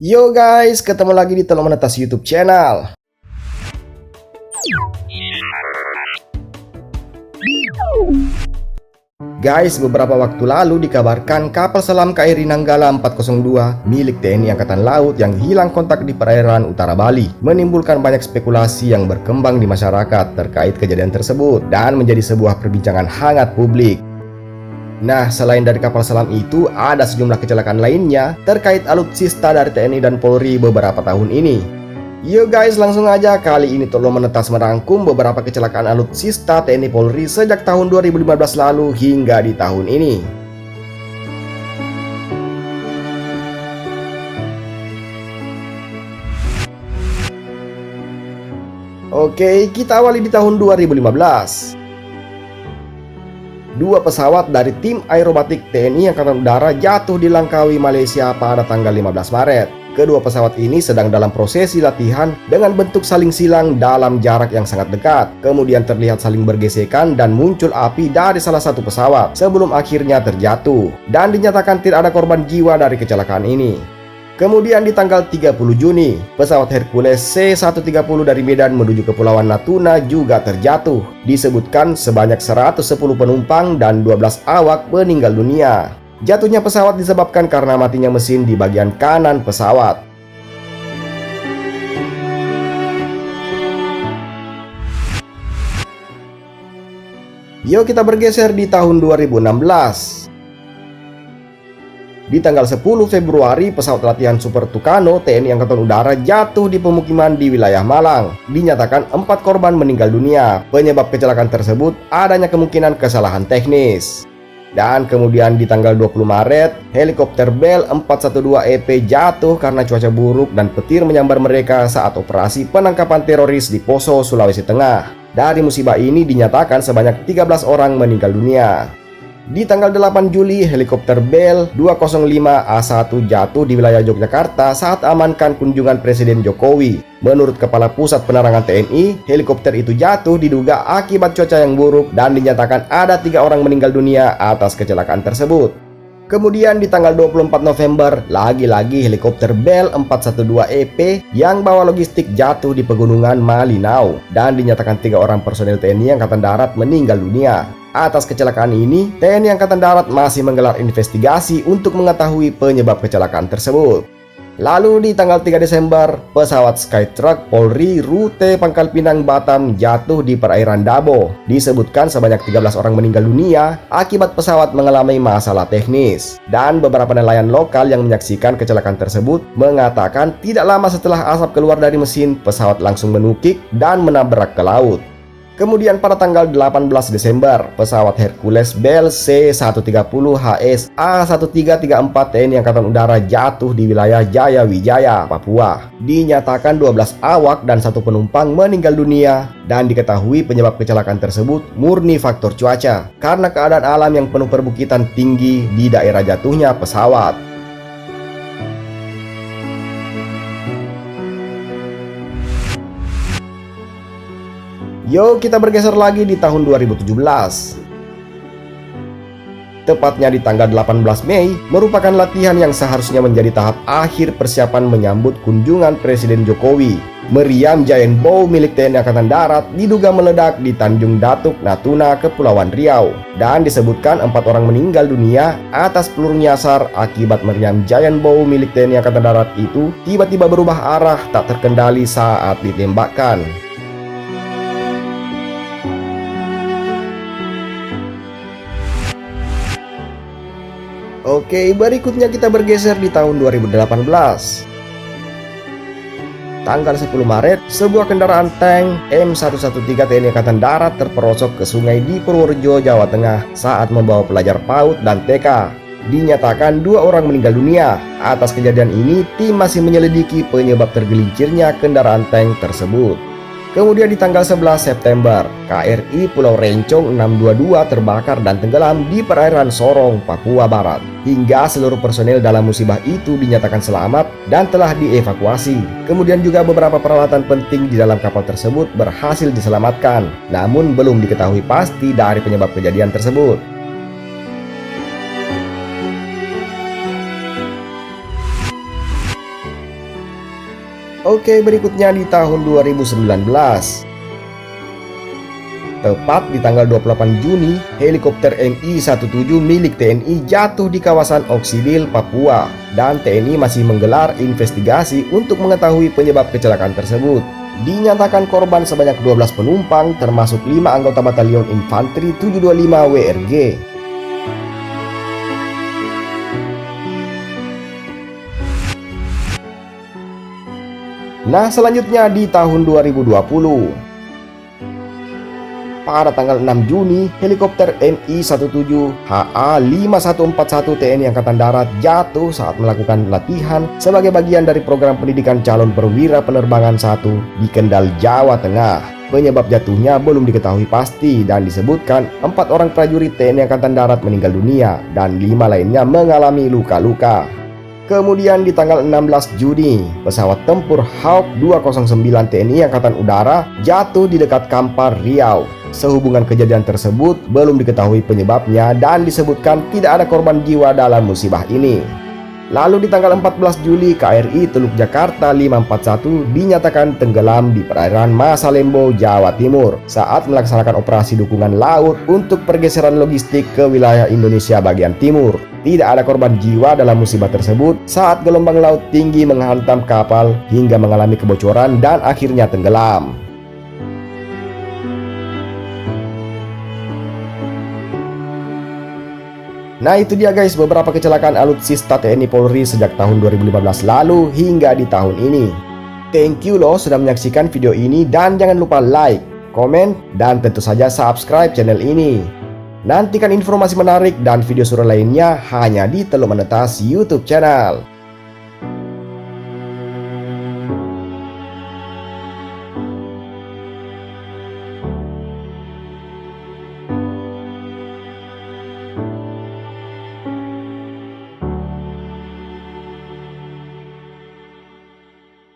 Yo guys, ketemu lagi di Telur Menetas YouTube channel. Guys, beberapa waktu lalu dikabarkan kapal selam KRI Nanggala 402 milik TNI Angkatan Laut yang hilang kontak di perairan utara Bali menimbulkan banyak spekulasi yang berkembang di masyarakat terkait kejadian tersebut dan menjadi sebuah perbincangan hangat publik. Nah, selain dari kapal selam itu, ada sejumlah kecelakaan lainnya terkait alutsista dari TNI dan Polri beberapa tahun ini. Yuk guys, langsung aja. Kali ini Telur Menetas merangkum beberapa kecelakaan alutsista TNI Polri sejak tahun 2015 lalu hingga di tahun ini. Oke, kita awali di tahun 2015. Dua pesawat dari tim aerobatik TNI Angkatan Udara jatuh di Langkawi, Malaysia pada tanggal 15 Maret. Kedua pesawat ini sedang dalam prosesi latihan dengan bentuk saling silang dalam jarak yang sangat dekat. Kemudian terlihat saling bergesekan dan muncul api dari salah satu pesawat sebelum akhirnya terjatuh. Dan dinyatakan tidak ada korban jiwa dari kecelakaan ini. Kemudian di tanggal 30 Juni, pesawat Hercules C-130 dari Medan menuju Kepulauan Natuna juga terjatuh. Disebutkan sebanyak 110 penumpang dan 12 awak meninggal dunia. Jatuhnya pesawat disebabkan karena matinya mesin di bagian kanan pesawat. Yuk kita bergeser di tahun 2016. Di tanggal 10 Februari, pesawat latihan Super Tucano TNI Angkatan Udara jatuh di pemukiman di wilayah Malang. Dinyatakan 4 korban meninggal dunia. Penyebab kecelakaan tersebut adanya kemungkinan kesalahan teknis. Dan kemudian di tanggal 20 Maret, helikopter Bell 412EP jatuh karena cuaca buruk dan petir menyambar mereka saat operasi penangkapan teroris di Poso, Sulawesi Tengah. Dari musibah ini dinyatakan sebanyak 13 orang meninggal dunia. Di tanggal 8 Juli, helikopter Bell 205A1 jatuh di wilayah Yogyakarta saat amankan kunjungan Presiden Jokowi. Menurut Kepala Pusat Penerangan TNI, helikopter itu jatuh diduga akibat cuaca yang buruk dan dinyatakan ada 3 orang meninggal dunia atas kecelakaan tersebut. Kemudian di tanggal 24 November, lagi-lagi helikopter Bell 412EP yang bawa logistik jatuh di pegunungan Malinau dan dinyatakan 3 orang personel TNI Angkatan Darat meninggal dunia. Atas kecelakaan ini, TNI Angkatan Darat masih menggelar investigasi untuk mengetahui penyebab kecelakaan tersebut. Lalu di tanggal 3 Desember, pesawat Skytruck Polri rute Pangkal Pinang Batam jatuh di perairan Dabo. Disebutkan sebanyak 13 orang meninggal dunia akibat pesawat mengalami masalah teknis. Dan beberapa nelayan lokal yang menyaksikan kecelakaan tersebut mengatakan tidak lama setelah asap keluar dari mesin, pesawat langsung menukik dan menabrak ke laut. Kemudian pada tanggal 18 Desember, pesawat Hercules Bell C-130 HS A1334 TNI Angkatan Udara jatuh di wilayah Jayawijaya, Papua. Dinyatakan 12 awak dan 1 penumpang meninggal dunia dan diketahui penyebab kecelakaan tersebut murni faktor cuaca karena keadaan alam yang penuh perbukitan tinggi di daerah jatuhnya pesawat. Yuk kita bergeser lagi di tahun 2017. Tepatnya di tanggal 18 Mei merupakan latihan yang seharusnya menjadi tahap akhir persiapan menyambut kunjungan Presiden Jokowi. Meriam Giant Bow milik TNI Angkatan Darat diduga meledak di Tanjung Datuk, Natuna, Kepulauan Riau. Dan disebutkan 4 orang meninggal dunia atas peluru nyasar akibat meriam Giant Bow milik TNI Angkatan Darat itu tiba-tiba berubah arah tak terkendali saat ditembakkan. Oke, berikutnya kita bergeser di tahun 2018. Tanggal 10 Maret, sebuah kendaraan tank M113 TNI Angkatan Darat terperosok ke sungai di Purworejo, Jawa Tengah saat membawa pelajar PAUD dan TK. Dinyatakan 2 orang meninggal dunia. Atas kejadian ini, tim masih menyelidiki penyebab tergelincirnya kendaraan tank tersebut. Kemudian di tanggal 11 September, KRI Pulau Rencong 622 terbakar dan tenggelam di perairan Sorong, Papua Barat. Hingga seluruh personel dalam musibah itu dinyatakan selamat dan telah dievakuasi. Kemudian juga beberapa peralatan penting di dalam kapal tersebut berhasil diselamatkan, namun belum diketahui pasti dari penyebab kejadian tersebut. Oke, berikutnya di tahun 2019. Tepat di tanggal 28 Juni, helikopter Mi-17 milik TNI jatuh di kawasan Oksibil, Papua, dan TNI masih menggelar investigasi untuk mengetahui penyebab kecelakaan tersebut. Dinyatakan korban sebanyak 12 penumpang, termasuk 5 anggota Batalion Infanteri 725 WRG. Nah, selanjutnya di tahun 2020. Pada tanggal 6 Juni, helikopter Mi-17 HA5141 TNI Angkatan Darat jatuh saat melakukan latihan sebagai bagian dari program pendidikan calon perwira penerbangan 1 di Kendal, Jawa Tengah. Penyebab jatuhnya belum diketahui pasti dan disebutkan 4 orang prajurit TNI Angkatan Darat meninggal dunia dan 5 lainnya mengalami luka-luka. Kemudian di tanggal 16 Juni, pesawat tempur Hawk 209 TNI Angkatan Udara jatuh di dekat Kampar, Riau. Sehubungan kejadian tersebut belum diketahui penyebabnya dan disebutkan tidak ada korban jiwa dalam musibah ini. Lalu di tanggal 14 Juli, KRI Teluk Jakarta 541 dinyatakan tenggelam di perairan Masalembo, Jawa Timur saat melaksanakan operasi dukungan laut untuk pergeseran logistik ke wilayah Indonesia bagian timur. Tidak ada korban jiwa dalam musibah tersebut saat gelombang laut tinggi menghantam kapal hingga mengalami kebocoran dan akhirnya tenggelam. Nah, itu dia guys beberapa kecelakaan alutsista TNI Polri sejak tahun 2015 lalu hingga di tahun ini. Thank you loh sudah menyaksikan video ini dan jangan lupa like, komen, dan tentu saja subscribe channel ini. Nantikan informasi menarik dan video seru lainnya hanya di Teluk Menetas YouTube channel.